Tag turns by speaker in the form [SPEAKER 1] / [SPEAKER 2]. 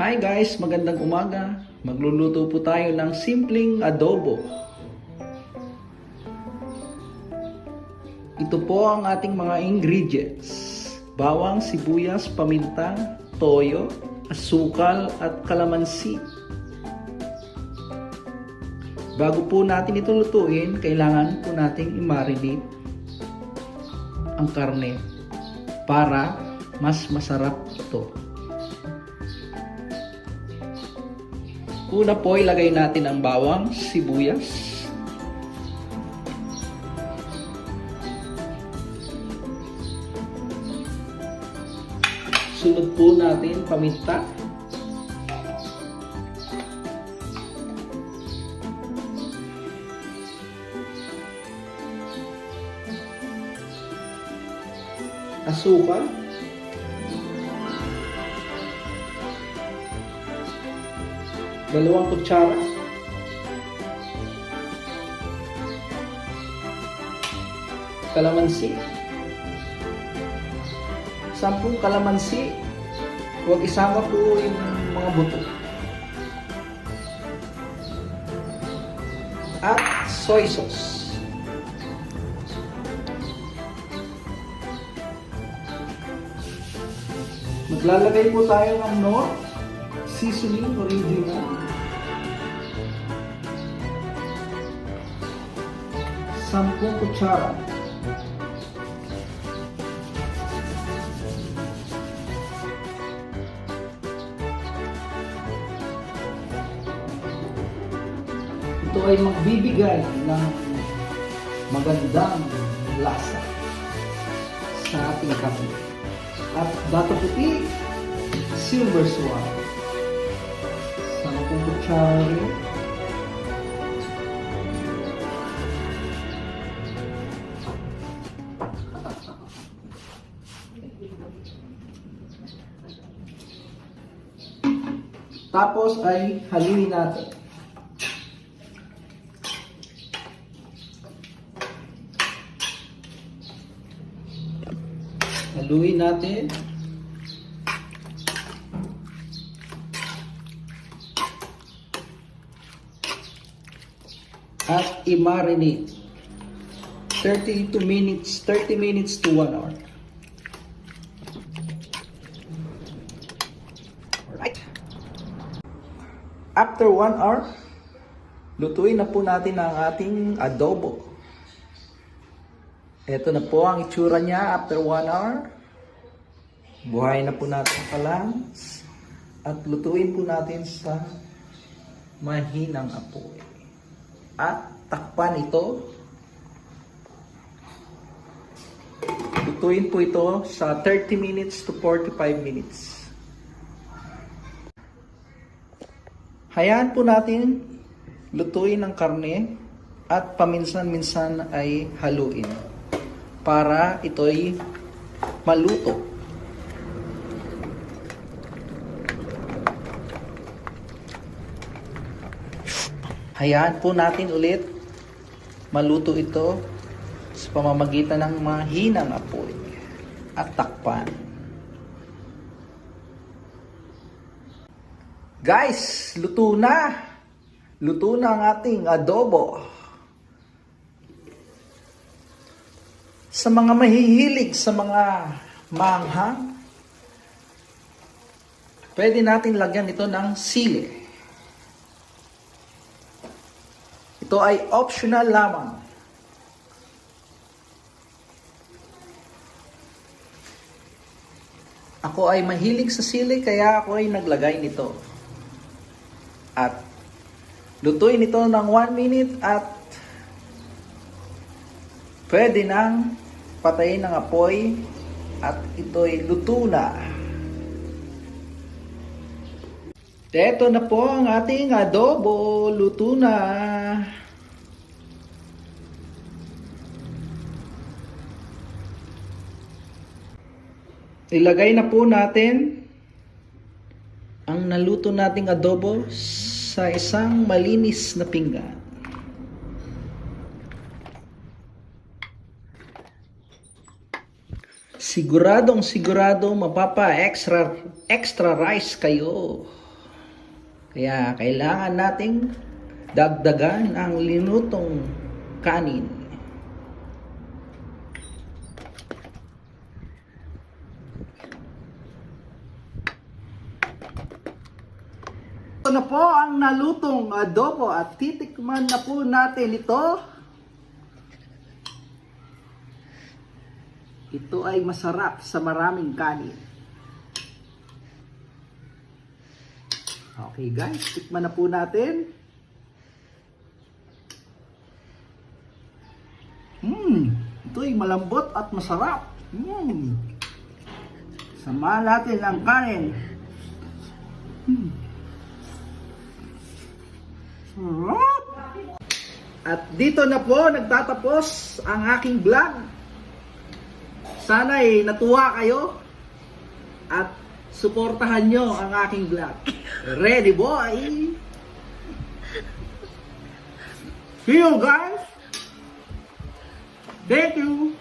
[SPEAKER 1] Hi guys, magandang umaga. Magluluto po tayo ng simpleng adobo. Ito po ang ating mga ingredients. Bawang, sibuyas, paminta, toyo, asukal at kalamansi. Bago po natin ito lutuin, kailangan po nating i-marinate ang karne para mas masarap ito. Una po, ilagay natin ang bawang, sibuyas. Sunod po natin paminta. Asukal. Dalawang kutsara. Kalamansi. 10 kalamansi. Huwag isama po yung mga buto. At soy sauce. Maglalagay po tayo ng Knorr seasoning original. 10 kutsara. Ito ay magbibigay ng magandang lasa sa ating karne. At dato puti, silver swan. 10 kutsara rin. Tapos ay haluin natin. Haluin natin. At i-marinate 30 minutes to 1 hour. Alright. After 1 hour, lutuin na po natin ang ating adobo. Ito na po ang itsura niya after 1 hour. Buhayin na po natin ang palans at lutuin po natin sa mahinang apoy. At takpan ito. Lutuin po ito sa 30 minutes to 45 minutes. Hayaan po natin lutuin ang karne at paminsan-minsan ay haluin para ito'y maluto. Hayaan po natin ulit maluto ito sa pamamagitan ng mahinang apoy at takpan. Guys, luto na! Luto na ang ating adobo. Sa mga mahihilig sa mga maanghang, pwede natin lagyan ito ng sili. Ito ay optional lamang. Ako ay mahilig sa sili kaya ako ay naglagay nito. At lutuin ito ng 1 minute at pwede nang patayin ng apoy at ito'y luto na. Ito na po ang ating adobo. Luto na. Ilagay na po natin ang naluto nating adobo sa isang malinis na pinggan. Siguradong sigurado mapapa extra rice kayo. Kaya kailangan nating dagdagan ang linutong kanin. Ito na po ang nalutong adobo at titikman na po natin ito. Ito ay masarap sa maraming kanin. Okay guys, tikman na po natin. Ito ay malambot at masarap. Samahan natin ang kanin. Sarap! At dito na po nagtatapos ang aking vlog. Sana'y natuwa kayo at suportahan nyo ang aking vlog. Ready boy? See you guys! Thank you!